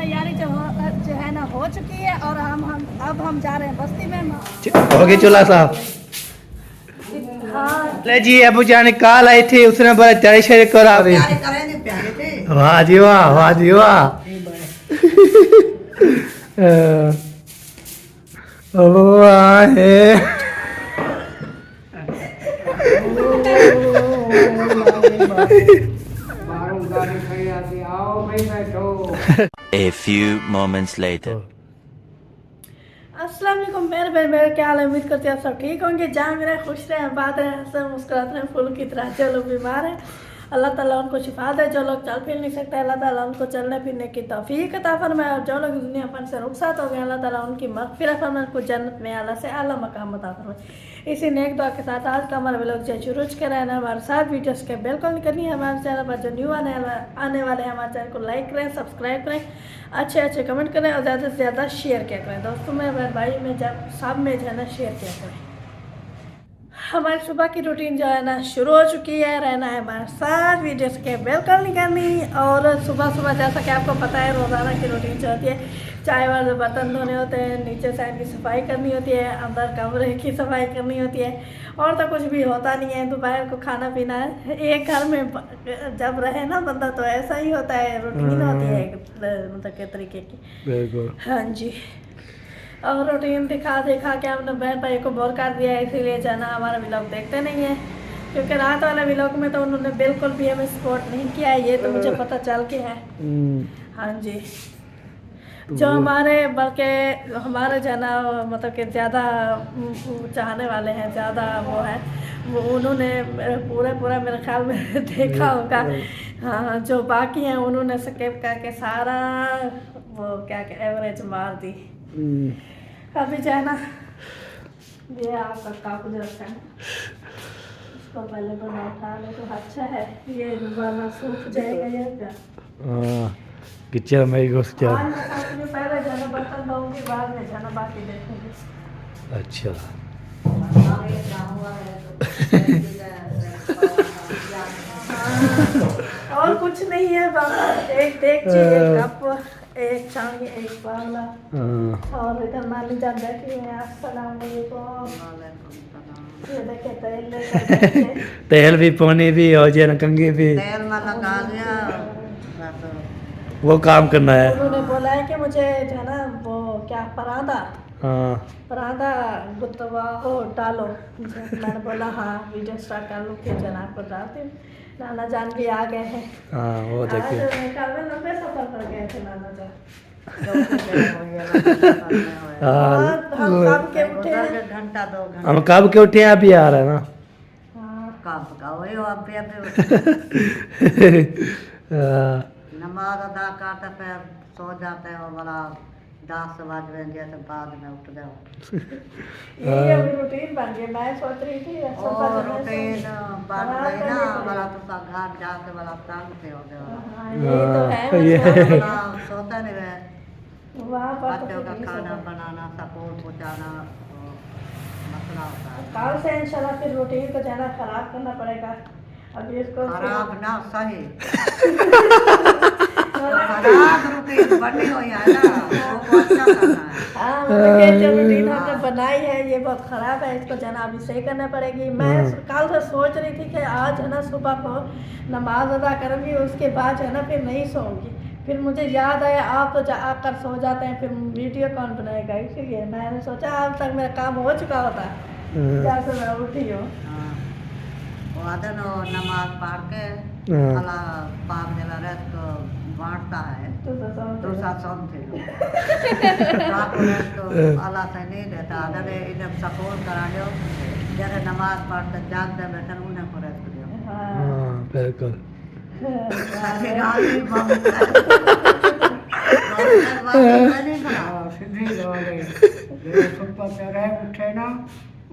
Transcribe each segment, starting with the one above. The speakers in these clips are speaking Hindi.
तैयारी जो है ना हो चुकी है और हम जा रहे हैं बस्ती में। हो गए चूल्हा साहब। हाँ ले जी अबू जान काल आए थे उसने बड़ा तैयारी शेयर करा रहे। वाह जी वाह, वाह जी वाह। वाह है। A few moments later. अस्सलाम वालेकुम मेरे क्या हाल है। उम्मीद करते हैं आप सब ठीक होंगे, जान रहे, खुश रहे, बात रहे, हंसे मुस्कुराते रहे फूल की तरह। जो लोग बीमार हैं अल्लाह ताला उनको शिफा दे, जो लोग चल फिर नहीं सकते अल्लाह ताला उनको चलने फिरने की तौफीक अता फरमाए, और जो लोग दुनिया फन से रुखसात हो गए अल्लाह ताला उनकी मग़फ़िरत फरमाए, उनको जन्नत में आला से आला मकाम अता फरमाए। इसी नेक दुआ के साथ आज का हमारा व्लॉग जो शुरू करें है हमारे साथ वीडियोस के बिल्कुल नहीं करनी है। हमारे चैनल पर जो न्यू आने वाले हैं हमारे चैनल को लाइक करें, सब्सक्राइब करें, अच्छे कमेंट करें और ज़्यादा से ज़्यादा शेयर किया करें। दोस्तों मेरे भाई में जब सब में जो है ना शेयर किया करें। हमारी सुबह की रूटीन जो है ना शुरू हो चुकी है, रहना है हमारे साथ वीडियोस के बिल्कुल नहीं करनी। और सुबह जैसा कि आपको पता है रोज़ाना की रूटीन जो होती है, चाय वाले बर्तन धोने होते हैं, नीचे साइड की सफाई करनी होती है, अंदर कमरे की सफाई करनी होती है, और तो कुछ भी होता नहीं है। दोपहर को खाना पीना है। एक घर में जब रहे ना बंदा तो ऐसा ही होता है, रूटीन होती है मतलब के तरीके की। बिल्कुल हाँ जी, और रूटीन दिखा के हमने बहन भाई को बोर कर दिया है, इसीलिए जाना हमारा व्लॉग देखते नहीं है, क्योंकि रात वाले व्लॉग में तो उन्होंने बिल्कुल भी हमें सपोर्ट नहीं किया है, ये तो मुझे पता चल के है। हाँ जी, जो हमारे बल्कि हमारे जाना मतलब कि ज़्यादा चाहने वाले हैं, ज़्यादा वो है, वो उन्होंने पूरा मेरे ख्याल में देखा होगा। हाँ, जो बाकी हैं उन्होंने स्किप करके सारा वो क्या एवरेज मार दी। अभी जो है ना ये आपका कागज रखा है, इसको पहले बना उठा ले तो अच्छा है, ये वरना सूख जाएगा ये क्या। किचन में घुस जा। आज मैं सोच पहले जाना बर्तन धोऊंगी, बाद में जाना बाकी देखूंगी। अच्छा और कुछ नहीं है, बस एक देगची, एक कप, एक चांदी, एक पाला, और इधर नानी जान बैठी है। अस्सलाम वालेकुम। ये देखे तेल लेकर तेल भी पानी भी और जन कंघी भी तेल में लगा दिया। वो काम करना है। उन्होंने बोला है कि मुझे जो है ना वो क्या पराठा गुत्तवा हो डालो। मैंने बोला हाँ वीडियो स्टार्ट कर लो, फिर जनाब को डालती हूँ। नाना जान भी आ गए हैं। हाँ वो देखिए लंबे सफर पर गए थे नाना जान। हम कब के उठे हैं? घंटा 2 घंटा हम कब के उठे हैं, अभी आ रहा है ना। कब का वही अभी नमाज अदा करते फिर सो जाते हो, बड़ा 10 बज गए तो बाद में उठ जाओ। ये अभी रूटीन बन गई। मैं सोच रही थी और रूटीन बन गई ना, बड़ा तो घर जाके बड़ा तंग थे हो गए। ये तो है सोता नहीं है, वहाँ पर बच्चों का खाना बनाना, स्कूल पहुँचाना मसला होता है। कल से इंशाल्लाह फिर रूटीन को जाना खराब करना पड़ेगा। अभी इसको खराब ना सही खराब रूटीन बनी हुई है ना, वो अच्छा करना है। हाँ, मतलब ये जो रूटीन हमने बनाई है ये बहुत ख़राब है, इसको जाना अभी सही करना पड़ेगी। मैं कल से सोच रही थी कि आज है ना सुबह को नमाज अदा करूँगी, उसके बाद है ना फिर नहीं सोऊंगी। फिर मुझे याद आया आप तो आकर सो जाते हैं, फिर वीडियो कौन बनाएगा, इसीलिए मैंने सोचा अब तक मेरा काम हो चुका होता जैसे मैं उठी हूँ। वादन और नमाज पढ़ के अल्लाह पाक जला रेस्ट को बांटता है तो साथ थे तो अल्लाह से नहीं देता। अगर इधर सपोर्ट करा लो, जैसे नमाज पढ़ते जागते बैठे उन्हें को रेस्ट दियो। बिल्कुल उठे ना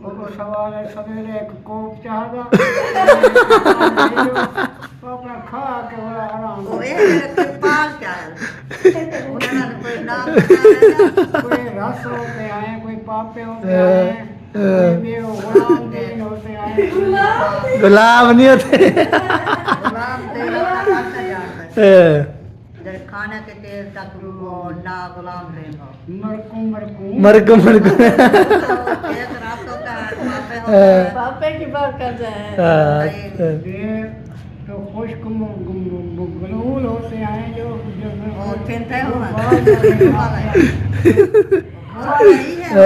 वो सवाल है सवेरे एक कोप चाहता तो अपना खा के बड़ा आराम कोई रस होते आए, कोई पापे होते आए, कोई गुलाम दीन होते आए। गुलाम नहीं होते। गुलाम दीन जब खाने के तेल तक वो ना गुलाम देगा मरकू मरको मरको एक रात होता है पापे होता है पापे की बात कर जाए ये तो खुश्क गलूल होते हैं जो वो चिंता हुआ बाल होने वाले हैं। वो नहीं है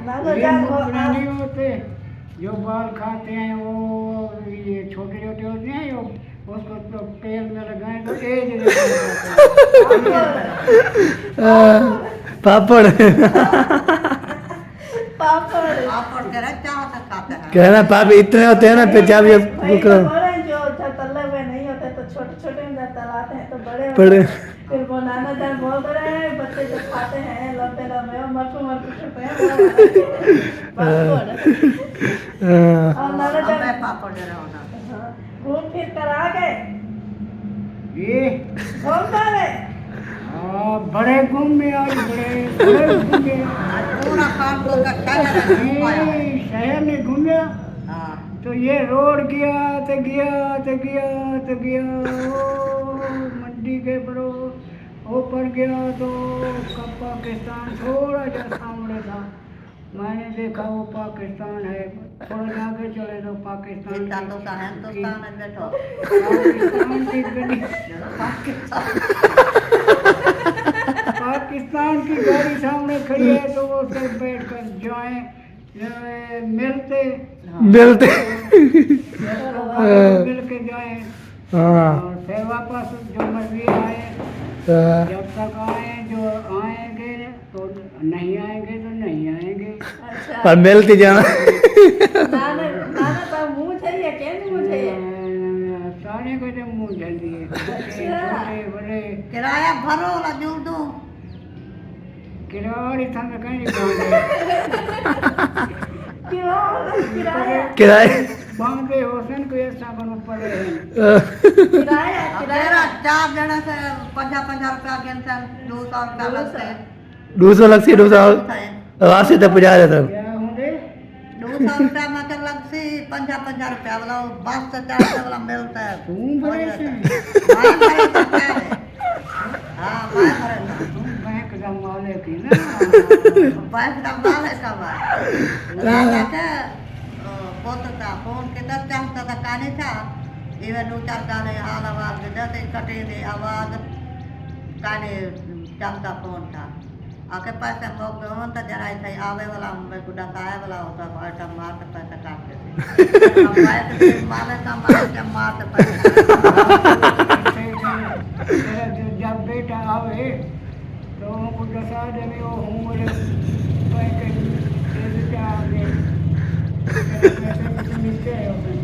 नानो ये जान मुखड़ा नहीं होते जो बाल खाते हैं वो ये छोटे छोटे होते हैं जो उसको तो तेल में लगाए तो तेज पापड़ पापड़ पापड़ के रख चाहो तो खाते हैं कहना पापड़ इतने होते हैं ना फिर जब ये वही तो बड़े जो तले हुए नहीं होते तो छोटे छोटे तलाते हैं तो बड़े होते बड़े। हैं। फिर वो नाना जान बोल रहे हैं बच्चे जो खाते हैं लंबे लंबे मरकू मरकू करते हैं पापड़ और नाना अब मैं जान पापड़ दे रहा हूँ ना हाँ, घूम फिर कर आ गए ये कौन सा है बड़े घूमे आज बड़े घूमे आज पूरा काम को का शहर घूम आया है। शहर में घूमया हाँ तो ये रोड गया तो गया तो गया तो गया ओ मंडी के बड़ो ऊपर गया तो पाकिस्तान थोड़ा सा सामने था मैंने देखा वो पाकिस्तान है थोड़ा आगे चले तो पाकिस्तान चिंता तो सा हिंदुस्तान में बैठो पाकिस्तान की गली पाकिस्तान की गाड़ी सामने खड़ी है तो वो सब बैठ कर जाए मिलते मिलते मिल के जाए हाँ और फिर वापस जो मर्जी आए हाँ। जब तक आए जो आएंगे तो नहीं आएंगे तो नहीं आएंगे अच्छा पर मिलते जाना नाना नाना तो मुंह चाहिए क्या मुंह चाहिए सारे को तो मुँह जल्दी है छोटे बड़े किराया भरो ला जोड़ दो किराड़ी था मैं कहीं नहीं क्यों किराया किराए बांधे होसन को ऐसा करो पड़े हैं किराया अब किराया तेरा 4 जने से 50-50 रुपया गिनते 200 रुपया लगते हैं 200 लग सी 200 वहाँ से तब 50 रहता क्या होंगे 200 रुपया में के लग सी 50-50 रुपया वाला बस से 400 वाला मिलता है तुम बड़े से मैं भरे तो क्या है हाँ मैं भरे था तुम बैंक का मालिक ही ना पैसे डब्बा है कब राजा के पोतता फोन के दस चाहता था काने था इवन 2-4 गाने हाल आवाज में दस कटे दे आवाज काने चाहता फोन था आके पैसे मोक होन तो जरा ऐसे आवे वाला मैं गुड्डा आए वाला होता आइटम मार के पैसे काटते थे अब पैसे मारे का मार के पैसे तेरा जब बेटा आवे तो उनको दसा देवे वो हूँ बोले बैंक दे देते आगे पैसे कुछ मिलते हैं उसमें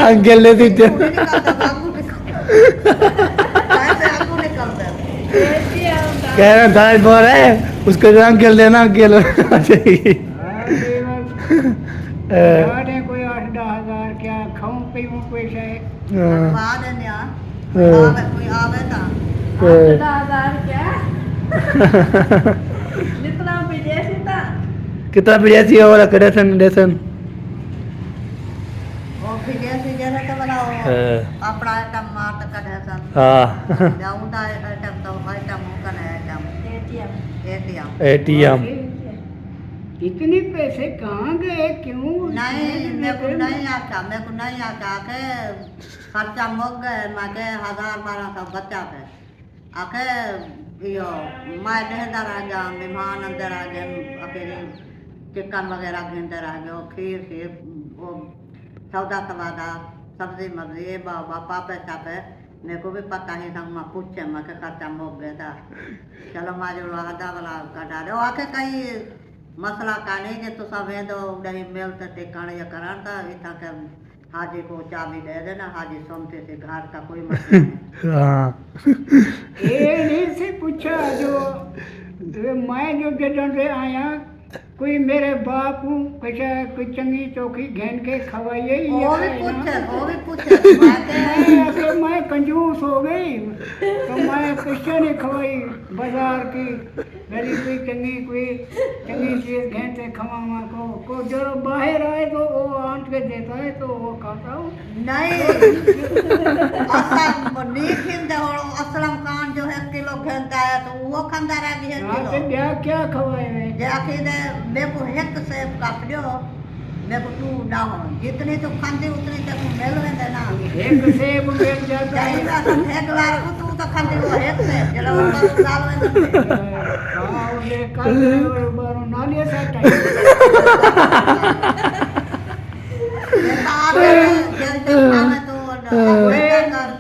अंकल ने दी कह रहा दाल बोल रहा है उसको अंकल देना अंकल चाहिए याद है कोई 8-10 हजार क्या खाऊं पीऊं पैसा है क्या जितना विदेशी था कितना विदेशी हो वाला करेसन डेसन अपना आइटम मार तक करेसन हाँ जाऊंगा आइटम तो आइटम होकर आइटम एटीएम एटीएम इतने पैसे कहाँ गए क्यों नहीं मेरे को नहीं आता के खर्चा मुक गए मैं के 1000-1200 बच्चा पे आके यो मैं ढेर आ गया मेहमान अंदर आ गए अकेले चिकन वगैरह घेंटे रह गए खीर वो सौदा सवादा सब्जी मब्जी ये बापा पे चापे मेरे को भी पता ही था मैं पूछे मैं के खर्चा मुक गया था चलो माजो आधा वाला कटा रहे आके कहीं मसला का नहीं कि तो सब है तो नहीं मिलते टिकाने या कराता इतना के हाजी को चाबी दे देना हाजी सोमते से घर का कोई मसला नहीं ये नहीं से पूछा जो मैं जो जगह से आया कोई मेरे बाप हूँ कैसे कोई चंगी चौकी घेन के खवाइए ही वो भी है ना। पूछे बातें हैं। अगर मैं कंजूस हो गई तो मैं किससे नहीं खवाई बाजार की मेरी कोई चंगी चीज घेनते खवामा को जो बाहर आए तो वो आंट के देता है तो वो खाता हूँ। नहीं असलम खान जो है किलो खेलता है तो वो खंदा रह गया यहाँ पे किलो ब्याह क्या खवाए हुए जाके मेरे को एक सेब काट लियो मेरे को तू ना हो जितनी तू खांदी उतनी तक मिल में ना एक सेब मिल जाता है। एक लाख को तू तो खांदी वो एक सेब जला वो बस डाल में हाँ ये कल बारो नालिया सा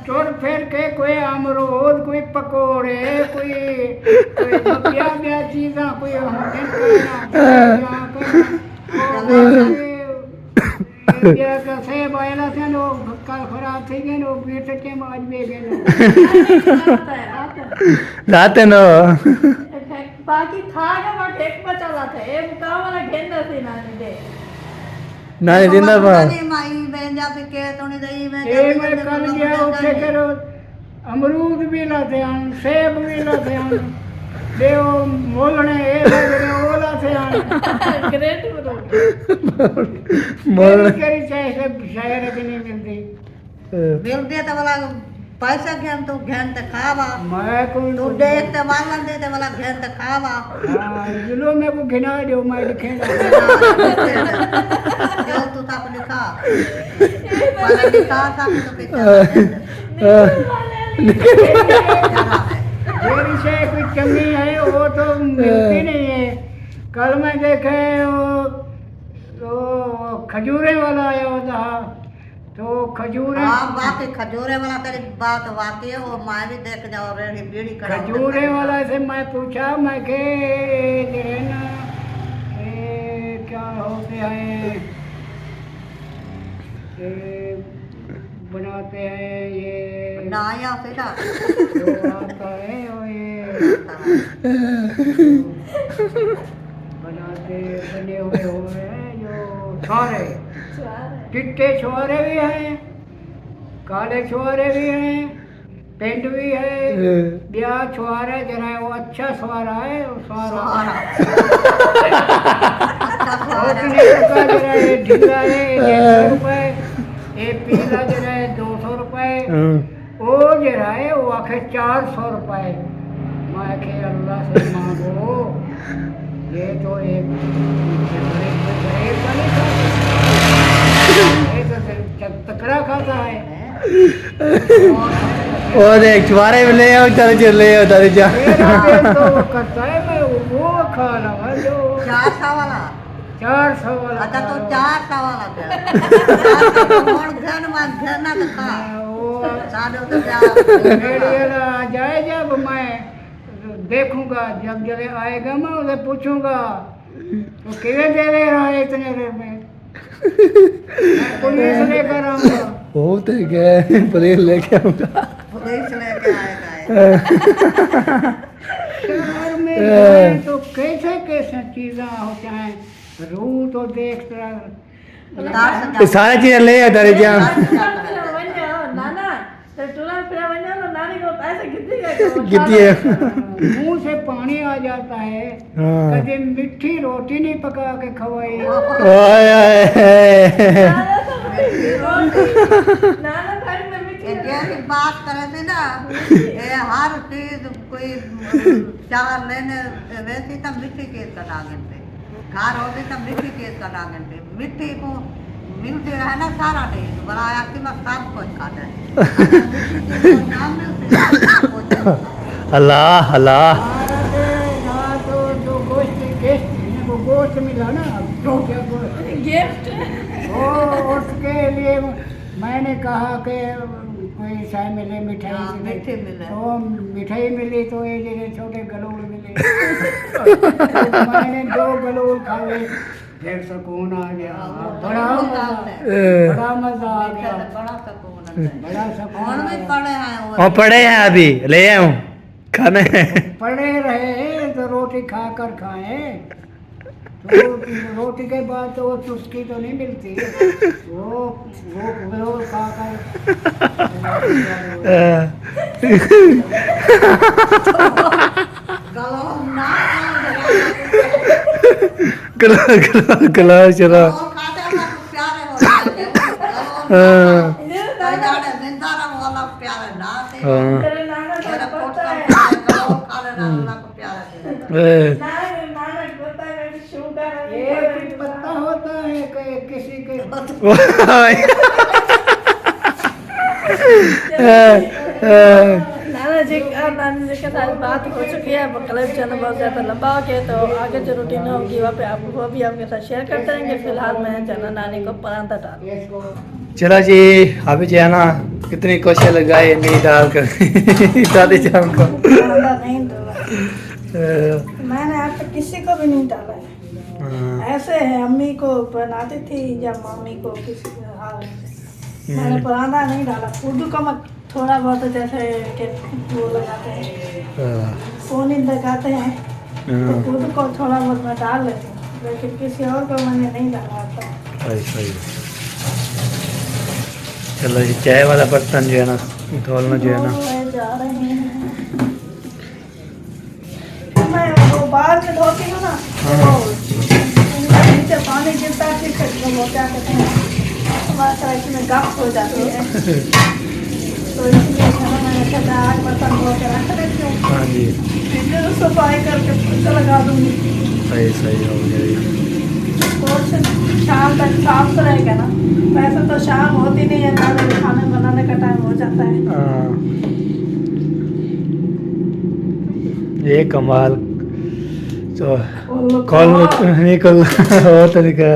चोर फेर के कोई अमरूद कोई पकोड़े कोई ब्याह चीज़ा कोई का सेब आयला थे नो कल खराब थी गए नो पेट के आज भी गए जाते नो बाकी था के बट एक बचा था ए मुका वाला घेंदा थी नानी दे नानी जिंदाबाद माई बेंजा पे के तो नहीं दई में ए मैं कल गया उठे करो अमरूद भी लाते आन सेब भी लाते आन देव मोलने ए लगे ओला थे आन ग्रेट ब्रो मोल करी चाहे सब शायर की नहीं मिलती मिल दे तो वाला पैसा घेन तू घेन तो खावा मैं को तू देख तो मांगन दे तो वाला घेन तो खावा जिलो में को घिना दो मैं लिखेगा जो तू तब लिखा वाला लिखा था तो पिता मेरी से कोई चंगी है वो तो मिलती नहीं है। कल मैं देखे वो खजूरे वाला आया होता तो खजूरे हाँ बाकी खजूरे वाला तेरी बात वाकई है वो मैं भी देख जाओ रे बीड़ी करा खजूरे वाला से मैं पूछा मैं के ये ना ये क्या होते हैं ये बनाते हैं ये ना आया सीधा जो आता है वो ये बने हुए हैं जो छुआरे चिट्टे छुआरे भी हैं काले छुआरे भी हैं पेंट भी है ब्याह छुआरा जरा वो अच्छा छुआरा है वो छुआरा जरा ये ढीला है 150 रुपए ये पीला जरा है 200 रुपए वो जरा है वो आखे 400 रुपए मैं के अल्लाह से मांगो ये तो एक तकड़ा खाता है और एक छुआरे में ले आओ चले आओ तारे जा तो करता है मैं वो खा लगा जो 400 वाला 400 वाला अच्छा तो 400 वाला क्या कौन घन में घना तो खा वो साधु तो जा मेरे आ जाए जब मैं देखूंगा जब जले आएगा मैं उसे पूछूंगा तो कितने दे रहा है इतने रेट में पुलिस लेकर आऊंगा बहुत है क्या पुलिस लेके आऊंगा पुलिस लेके आएगा शहर में जाए तो कैसे कैसे चीज़ें होती हैं रू तो देखता ये सारी चीजें ले आओ तारे जा नाना तो टूला फिरा बना लो नानी को पैसे कितनी है मुंह से पानी आ जाता है हाँ। कभी मीठी रोटी नहीं पका के खवाई ओए नाना घर में मिठी जैसी बात करे थे ना ये हर चीज कोई चार लेने वैसी तब मिट्टी केस का डागन पे घर होती तब मिट्टी केस का डागन पे मिट्टी को मिलती रहे ना सारा नहीं बनाया कि मैं सब कुछ खाता है अल्लाह अल्लाह यहाँ तो जो गोश्त मिला ना तो क्या गिफ्ट वो उसके लिए मैंने कहा कि कोई चाय मिले हाँ, मिठाई मिठी मिले। तो मिठाई मिली तो ये जैसे छोटे गलोल मिले तो मैंने 2 गलोल खाए फिर सुकून आ गया बड़ा मजा आ गया बड़ा सुकून है बड़ा और सुकून भी आया। पड़े हैं और पड़े हैं अभी ले आऊं खाने पड़े रहे तो रोटी खाकर खाए तो रोटी के बाद तो वो चुस्की तो नहीं मिलती, वो खा कर गलो ना कला कला कला चला और खाते हैं तो प्यारे हो जाते हैं जाने निंदारा वाला प्यारे ना थे तेरे नाना को मेरा पोट पता है, का काले नाना को प्यारे थे नाना को पता है कि शुगर है। एक पत्ता होता है कि किसी के नाना जी और नानी जी के साथ बात हो चुकी है। क्लिप चैनल बहुत ज़्यादा लंबा हो गया, तो आगे जो रूटीन होगी वहाँ पे आपको वो भी आपके साथ शेयर करते रहेंगे। फिलहाल मैं चना नानी को परांठा डाल इसको चला जी। अभी जो है ना कितनी कोशिश लगाए नहीं डाल कर दादी जान को परांठा नहीं डाला, मैंने आज तक किसी को भी नहीं डाला है। ऐसे है अम्मी को बनाती थी या मम्मी को किसी को मैंने परांठा नहीं डाला। खुद को मैं थोड़ा बहुत जैसे कि वो लगाते हैं सोनी लगाते हैं तो खुद को थोड़ा बहुत मैं डाल लेती हूँ, लेकिन किसी और को मैंने नहीं डाला था। सही। चलो जी, चाय वाला बर्तन जो है ना धोलना जो है ना वो जा रहे हैं, मैं वो बाहर से धोती हूँ ना तो नीचे पानी गिरता है, फिर वो क्या कहते हैं हमारे तरह इसमें गप हो जाती है, तो इसलिए मैंने सोचा आज बर्तन धो के रख देती हूँ, हाँ जी फिर सफाई करके पोछा लगा दूंगी। सही हो गया ये। और से शाम तक साफ तो रहेगा ना, वैसे तो शाम होती नहीं है, खाना बनाने का टाइम हो जाता है। हाँ। ये कमाल तो कॉल निकल और तरीका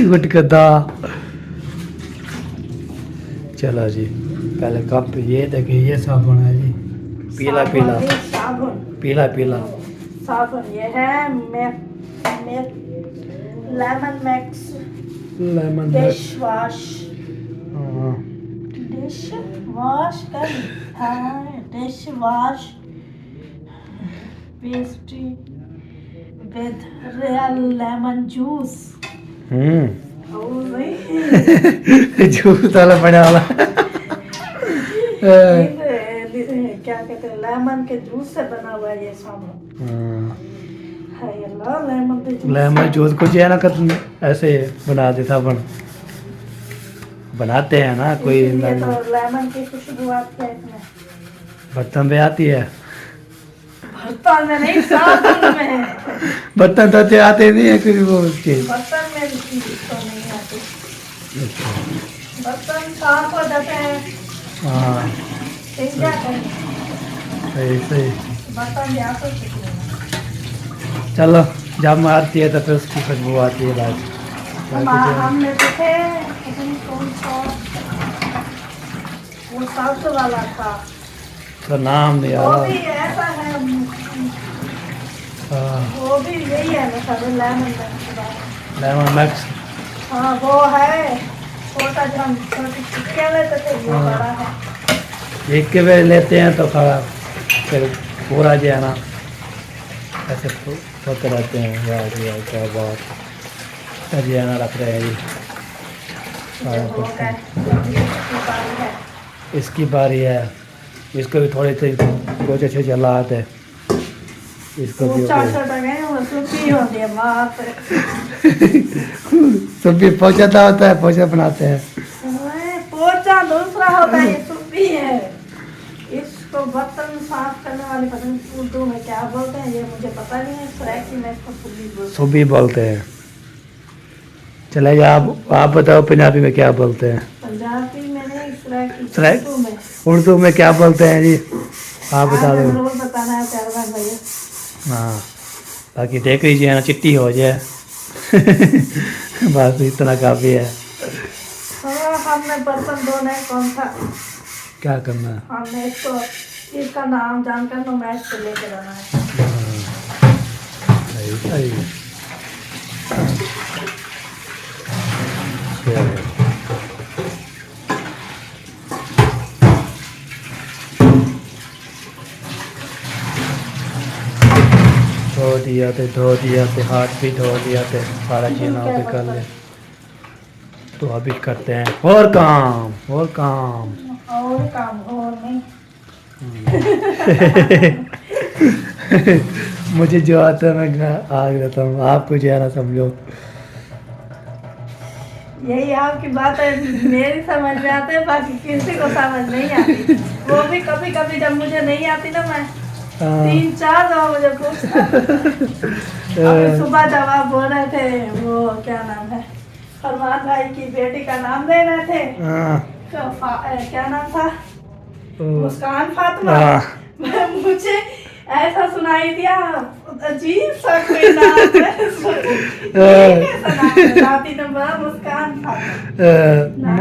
गुटकदा। चलो जी, पहले कप ये देखिए, ये साबुन है जी, पीला पीला साबुन पीला पीला साबुन ये है lemon max lemon dish wash हाँ डिश वॉश कर dish wash pastry with real lemon juice. Juice वाला बड़ा वाला क्या कहते हैं लेमन के जूस से बना हुआ है ये साबुन। हाय अल्लाह, लेमन के जूस लेमन जूस को जो है ना ऐसे बना दे साबुन बनाते हैं ना कोई ये तो लेमन की खुशबू आती है इसमें। बर्तन पे आती है, बर्तन में नहीं साबुन में, बर्तन धोते आते नहीं है कोई वो उसके। बर्तन में भी चीज तो नहीं आती, बर्तन साफ हो जाते हैं, हाँ फिर क्या करें, सही। बर्तन भी आते हैं। चलो जब मारती है तो फिर उसकी खुशबू आती है बाद। हमने देखे पता नहीं कौन सा वो साउथ वाला था, तो नाम नहीं आ वो रहा। भी ऐसा है, हाँ, वो भी यही है ना सब लेमन लेमन मैक्स। हाँ वो है छोटा, जो हम छोटी टिक्कियाँ लेते थे वो हाँ। बड़ा है। एक के वे लेते हैं तो फिर पूरा जो है ना ऐसे होते रहते हैं। वाह जी वाह, क्या बात अजियाना रख रहे हैं ये सारा वो कुछ। है, इसकी बारी है। इसकी बारी है, इसको भी थोड़ी सी कुछ अच्छे चलाते हैं, इसको भी छोटा गए वो सूखी होती है बात है। सब भी पहुँचाता होता है, पहुँचा बनाते हैं। पोचा दूसरा होता है, ये सूखी है। इसको बर्तन साफ करने वाली पता नहीं उर्दू में क्या बोलते हैं, ये मुझे पता नहीं है। फ्रैकी में इसको सुबी बोलते हैं। सुबी बोलते हैं। चले आप बताओ पंजाबी में क्या बोलते हैं? पंजाबी में नहीं, फ्रैकी फ्रैक- उर्दू में। उर्दू में क्या बोलते हैं जी, आप बता दो। जरूर बताना है प्यार भैया। हाँ, बाकी देख लीजिए ना चिट्टी हो जाए बस इतना काफ़ी है। हाँ, हमने बर्तन धोना है कौन सा, क्या करना है? हमने इसका नाम जानकर मैच से लेके जाना है। सही। चलो। धो दिया थे हाथ भी धो दिया थे सारा चीज़ अभी कर ले। तो अभी करते हैं और काम और काम और नहीं। मुझे जो आता है मैं आग रहता हूँ, आपको जो है ना समझो। यही आपकी बात है, मेरी समझ में आते है, बाकी किसी को समझ नहीं आती। वो भी कभी कभी जब मुझे नहीं आती ना, मैं 3-4 दफा मुझे पूछता। अभी सुबह जब आप बोल रहे थे वो क्या नाम है, फरमान भाई की बेटी का नाम दे रहे थे, तो क्या नाम था, मुस्कान फातिमा। मुझे ऐसा सुनाई दिया, अजीब सा कोई नाम है। नाती ने बोला मुस्कान फातिमा।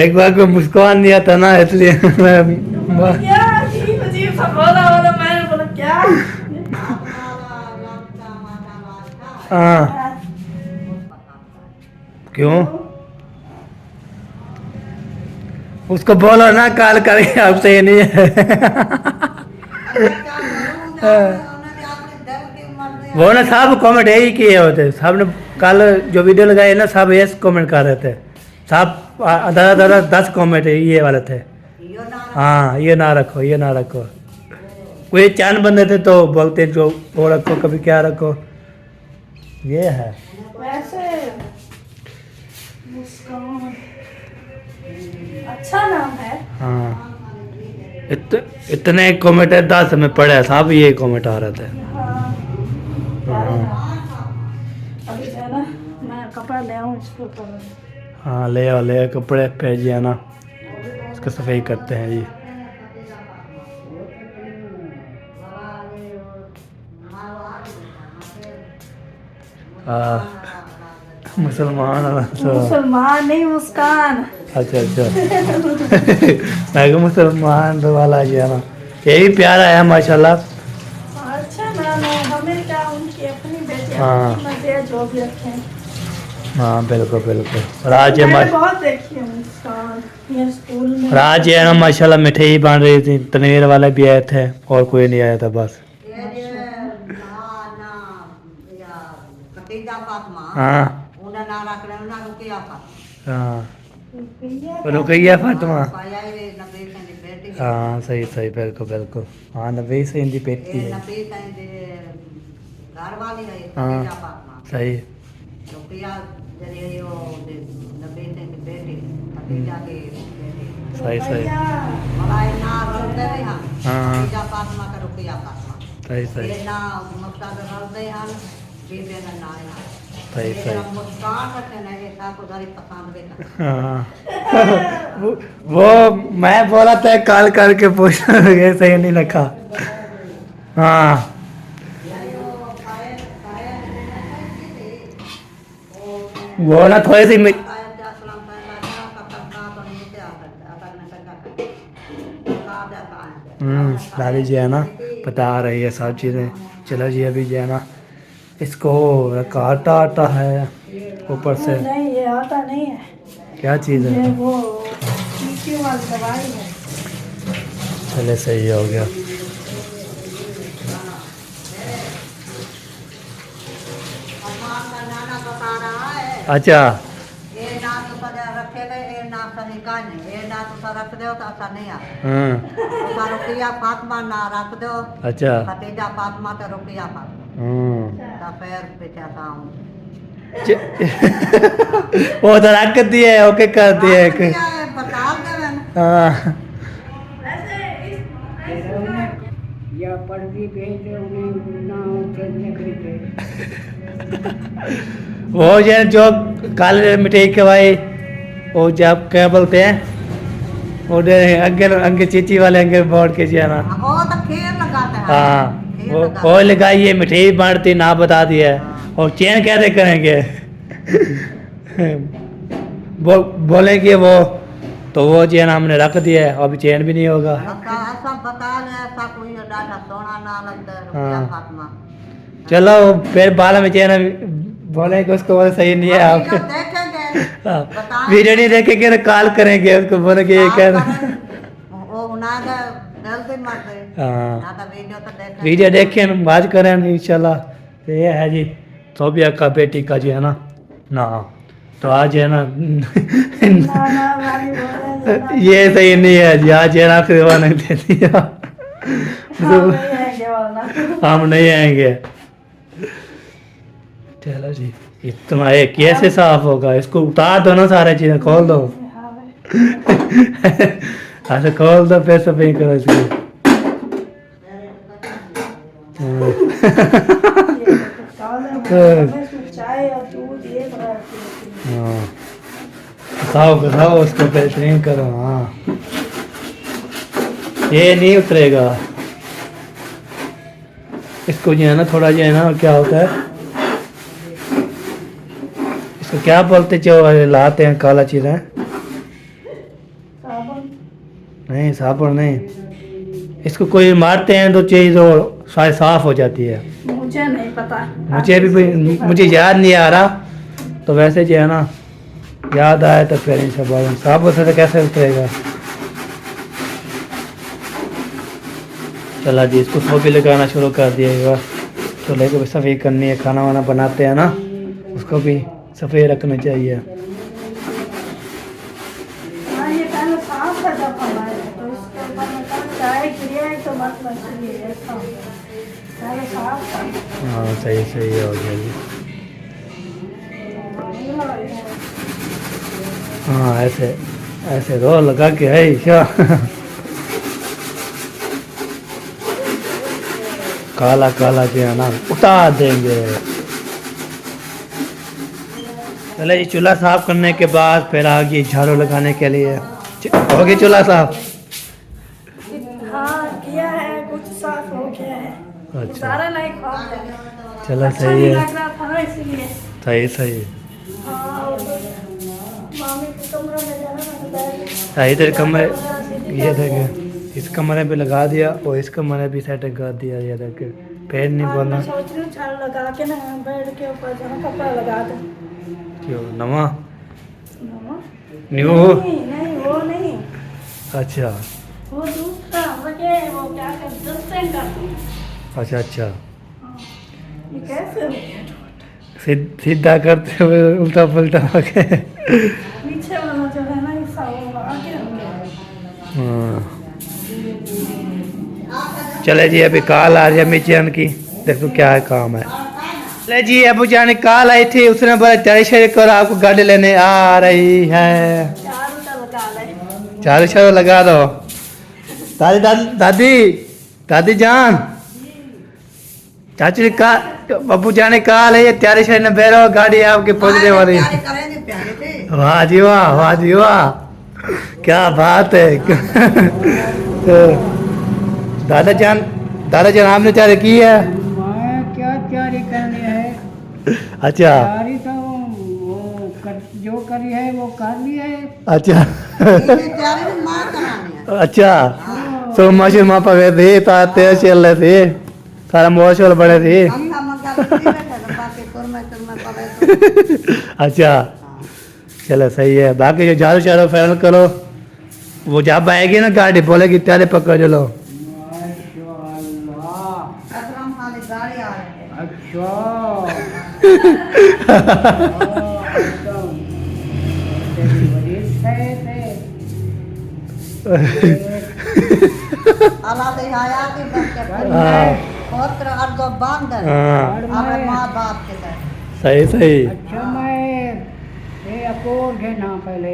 एक बार को मुस्कान दिया था ना, इसलिए क्या अजीब सा बोला, मैंने बोला क्या। हाँ क्यों उसको बोलो ना कॉल करके, आपसे ये नहीं है। वो ना सब कमेंट यही किए होते, सब ने कल जो वीडियो लगाए ना सब ये कमेंट कर रहे थे, सब 10 कमेंट ये वाले थे। हाँ ये ना रखो, ये ना रखो। कोई चांद बंदे थे तो बोलते जो वो रखो, कभी क्या रखो। ये है वैसे मुस्कान अच्छा नाम है। हाँ इतने कमेंट 10 में पढ़े, सब ये कमेंट आ रहे थे। अभी जो है ना मैं कपड़ा ले आऊँ इसको ऊपर। हाँ ले आओ कपड़े भेजिए ना, उसको सफाई करते हैं जी। मुसलमान तो मुसलमान नहीं मुस्कान। अच्छा मैं मुसलमान तो वाला जी है ना, ये भी प्यारा है माशाल्लाह। अच्छा नाम है, हमें क्या उनकी अपनी बेटी हाँ। अपनी मर्जी है, जो भी रखें। हाँ बिल्कुल। और आज ये मैंने बहुत देखी है मुस्कान ये स्कूल में। और आज ये ना माशाल्लाह मिठाई बन रही थी, तनवीर वाले भी आए थे और कोई नहीं आया था बस। हाँ रुकैया फातिमा। हाँ सही बिल्कुल। हाँ नबी से हिंदी पेटी है। हाँ सही। सही सही। हाँ वो मैं बोला था कॉल करके पूछना सही नहीं रखा। हाँ वो ना थोड़ी सी दादी जी है ना बता रही है सब चीज़ें। चलो जी अभी जो है ना इसको काटा आता है ऊपर से। नहीं ये आता नहीं है। क्या चीज़ है? ये वो टीके वाली दवाई है। चले सही हो गया। अच्छा रुपया फातिमा ना रख दो। अच्छा खतीजा फातिमा तो रुपया फातिमा फिर पीछे साऊं वो तो रख दिए ओके कर दिए। बता दे हाँ या पर्ची भेज दे उन्हें ना भेजने के लिए। वो जो काले मिठाई के भाई वो जब क्या बोलते हैं वो अंगे चीची वाले अंगे बोर्ड के जी है ना। वो तो खीर लगाते हैं। हाँ वो लगाइए मिठाई बांटती ना बता दिया है। और चैन कैसे करेंगे बोलेंगे वो तो वो चैन हमने रख दिया है अभी चैन भी नहीं होगा। ऐसा बता ले ऐसा कोई डाटा सोना ना लगता है रुपया फातिमा। चलो फिर बाल में चैन बोलेंगे उसको बोले सही नहीं है आप वीडियो नहीं देखेंगे ना कॉल करेंगे उसको बोलेंगे ये क्या। हाँ वीडियो देखें बात करें इंशाल्लाह तो ये है जी सोबिया का बेटी का जो है ना ना, तो आज है ना ना वाली बोल रहे हैं ये सही नहीं है जी, आज है ना सेवा नहीं दे दिया, हम नहीं आएंगे वरना हम नहीं आएंगे। चलो जी, इतना ये कैसे साफ होगा, इसको उतार दो ना, सारे चीजें खोल दो, हाँ भाई ऐसे खोल दो, फिर सफाई करो इसकी। चाय और दूध ये बड़ा हाँ बताओ बताओ उसको बेहतरीन करो। हाँ ये नहीं उतरेगा, इसको जो है ना थोड़ा जो है ना क्या होता है, इसको क्या बोलते जो लाते हैं काला चीज़, साबुन नहीं साबुन नहीं, इसको कोई मारते हैं तो चीज़ वो शायद साफ हो जाती है। मुझे नहीं पता, मुझे याद नहीं आ रहा, तो वैसे जो है ना याद आया तो फिर इंशाल्लाह साबुन से तो कैसे उतरेगा। चला जी, इसको सो भी लगाना शुरू कर दिएगा, चूल्हे को भी सफ़ाई करनी है, खाना वाना बनाते हैं ना उसको भी सफ़ाई रखना चाहिए। हाँ ये पहले साफ है जब हमारे, तो इसके ऊपर में कब चाय गिरी है तो मत मछली है ऐसा, पहले साफ था। हाँ सही सही हो गया जी। हाँ ऐसे ऐसे रो लगा के है क्या काला काला जो है ना उतार देंगे। चले जी, चूल्हा साफ करने के बाद फिर आ गई झाड़ू लगाने के लिए। हो गया चूल्हा साफ? हाँ किया है, कुछ साफ हो गया है, अच्छा सारा नहीं खा लिया। चलो अच्छा सही नहीं है, लग रहा था ना इसलिए। सही सही। हाँ और मामी के कमरे में जाना था, बैठ हाँ, इधर कमरे ये देखे, इस कमरे पे लगा दिया और इस कमरे भी सेटिंग कर दिया, ये देखे पैर नहीं आज बोलना। मैं सोच रही हूँ झाड़ लगा के ना बेड के ऊपर जो है कपड़ा लगा दूँ। क्यों नवा नो, न्यू? नहीं नहीं वो नहीं, अच्छा वो दूसरा मुझे वो क्या कहते हैं का। अच्छा अच्छा, ये कैसे हो गया? सीधा करते हुए उल्टा पुल्टा हो गए। पीछे वाला जो है ना हिस्सा वो आगे हो गया। हाँ चले जी, अभी कॉल आ रही है अम्मी जान की, देखो क्या है काम है। ले जी, अबू जान कॉल आई थी, उसने बोला चाय शेर कर आपको गाड़ी लेने आ रही है, चारों तरफ लगा ले। चार शेर लगा दो। दादी दादी दादी जान, चाची का अबू जाने कॉल है, त्यारी शेर ने बैरो गाड़ी आपकी पहुंचने वाली। प्यारे करेंगे प्यारे थे। वाह जी वाह, वाह जी वाह, क्या बात है। तो दादा जान आपने तैयारी की है? मैं क्या तैयारी करनी है, अच्छा तैयारी तो जो करी है वो कर ली है। अच्छा ये तैयारी में माँ करानी है। अच्छा, सो माशे माँ पकड़े थे, ताते चल रहे थे, सारा मौसम बड़े थे। अंगा मंगा लगी बैठे, बाकी तुरमे पड़े तो। अच्छा चलो सही है, बाकी जो झाड़ू चारो फाइनल करो, वो जब आएगी ना गाड़ी बोलेगी त्यारे पकड़ चलो। माशाअल्लाह, अकरम खाली गाड़ी आ रही है। अच्छा तेरी बड़ी है अल्लाह दे आया के बच्चे हाँ पुत्र अर्धो बांध हाँ हमारे माँ बाप के साथ। सही सही। अच्छा मैं ये अकोर के ना पहले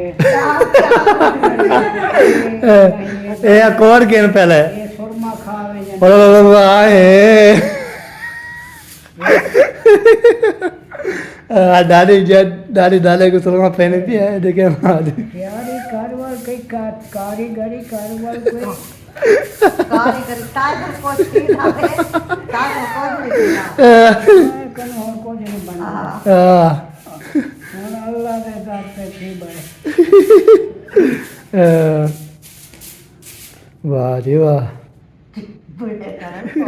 ए अकौर के पहले ये सुरमा खावे जन और आए दादी दादी को सुरमा पहने थी है, देखे तैयारी कारवार कई कारीगरी कारवार कोई कारीगरी टाइगर को सीधा है, टाइगर को नहीं सीधा। कन और को नहीं बना हाँ। और अल्लाह के साथ पे थी बड़े वाह जी वाह। बुढ़े करन को।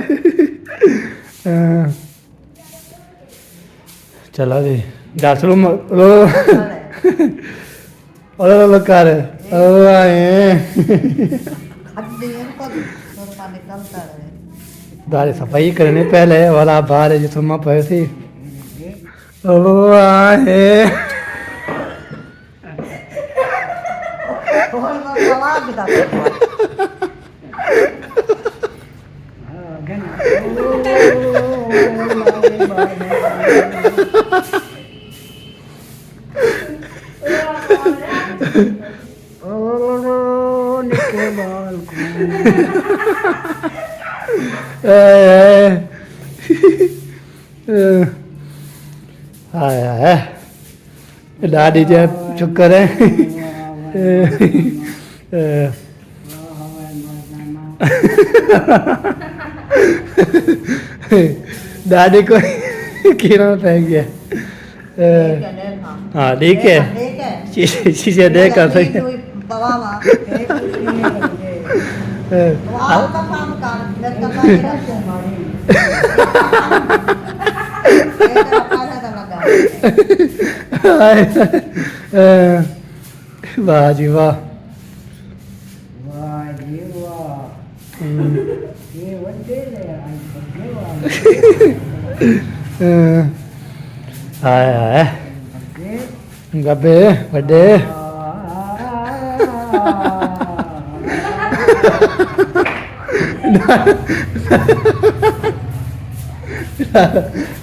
चला जी, 10 रूम लो लो कर हड्डी इनको सुरमा निकलता रहे। दाढ़ी सफाई करने पहले वाला बाहर है जो सुमा पे थी ओ आए बोल वो आवाज दा निके बाल हाय हाय दादी जी शुक्र है दादी को कीड़ा फेंक गया हाँ ठीक है शीशे देख कर सके बाबा वाह का काम कर मेरे का वाह जी वाह वाह जी वाह ये वंदे ले आई हाय हाय गब्बे बड़े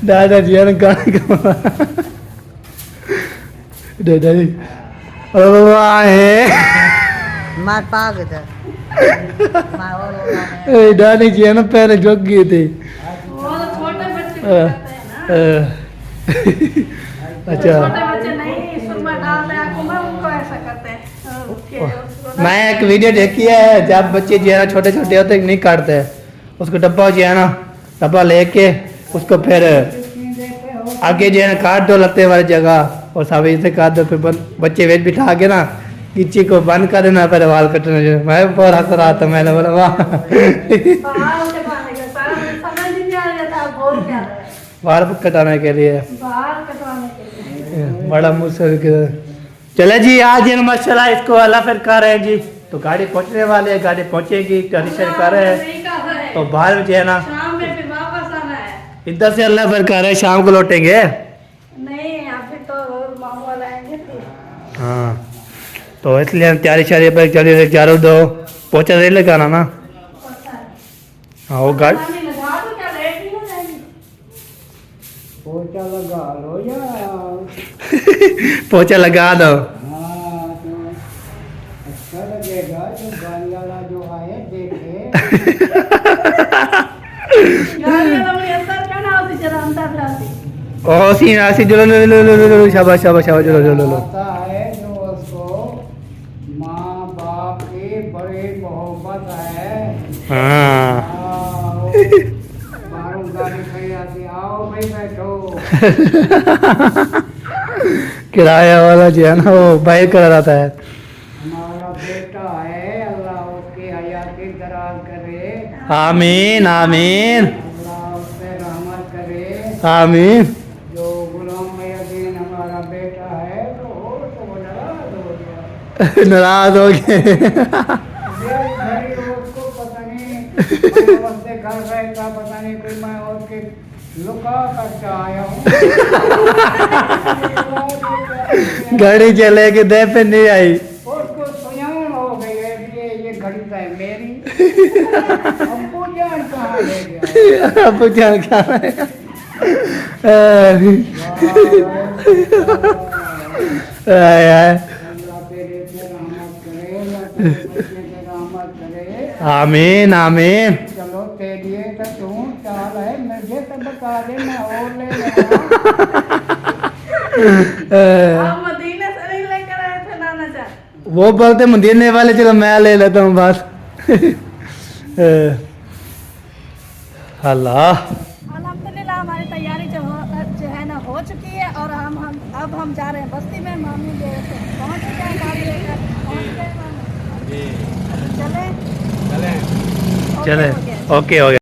दादाजी ने गाने का दादाजी ओ आए मार पाग दे मार और दादी जी ने पहले जोग गए थे वो तो छोटे बच्चे करते हैं ना अच्छा छोटे बच्चे नहीं सुरमा डालते आंखों में उनको ऐसा करते हैं मैं एक वीडियो देखी है जब बच्चे जो है ना छोटे छोटे होते नहीं काटते उसको डब्बा जो है ना डब्बा लेके उसको फिर आगे जो है ना काट दो लत्ते वाली जगह और सावे से काट दो फिर बच्चे वेट बिठा के ना किच्ची को बंद कर देना फिर वाल कटने जो मैं बहुत हंस रहा था मैंने बोला वाह बाहर से बाहर के सारा समझ नहीं आ रहा था बोल क्या रहे हैं। वाल कटाने के लिए बाहर कटवाने के लिए बड़ा मुश्किल चले जी आज ये माशाल्लाह इसको अल्लाह फिर कर रहे हैं जी तो गाड़ी पहुंचने वाले है गाड़ी पहुंचेगी गाड़ी से कर रहे हैं नहीं कहा है तो बाहर में जो है ना शाम में फिर वापस आना है इधर से अल्लाह फिर कर रहे हैं शाम को लौटेंगे नहीं अभी तो मामू वाला आएंगे फिर हाँ तो इसलिए हम तैयारी शारी पर चले चारों दो पहुंचा दे लगाना ना हाँ वो गाड़ी पानी लगा तो क्या लेट नहीं हो जाएगी पोचा लगा लो या पहुंचा लगा दो हाँ तो अच्छा लगेगा जो गाड़ी वाला जो आए देखे गाड़ी वाला मेरे अंदर क्या ना होती जरा अंदर जाती ओ सी जो लो शाबाश शाबाश शाबाश जो लो आता है जो उसको माँ बाप की बड़ी मोहब्बत है हाँ मारू गाड़ी खड़ी आती आओ भाई बैठो किराया वाला जो है ना वो बाइक करा रहता है हमारा बेटा है अल्लाह उसकी हयाती दराज करे आमीन आमीन अल्लाह उस पे रहमत करे आमीन जो गुलाम मुहिउद्दीन हमारा बेटा है तो वो नाराज हो गया नाराज हो गए घड़ी उसको पता नहीं वक्त घर रहता पता नहीं कोई मैं उसके लुका करके आया हूँ गाड़ी चले के दे पे नहीं आई उसको सुजान हो गई है कि ये घड़ी तो है मेरी हमको जान कहाँ ले गया अब क्या क्या अल्लाह तेरे पे रहमत करे अल्लाह तेरे बच्चे पे रहमत करे आमीन आमीन चलो तेरे तो तू चाल है मुझे तो बता दे मैं और ले लूँगा आप मदीने से नहीं लेकर आए थे नाना जान वो बोलते मदीने वाले चलो मैं ले लेता हूँ बस अल्लाह अल्हम्दुलिल्लाह हमारी तैयारी जो है ना हो चुकी है और अब हम जा रहे हैं बस्ती में मामी जो है पहुँच गए हैं गाड़ी लेकर पहुँच गए मामी चले चले ओके हो गया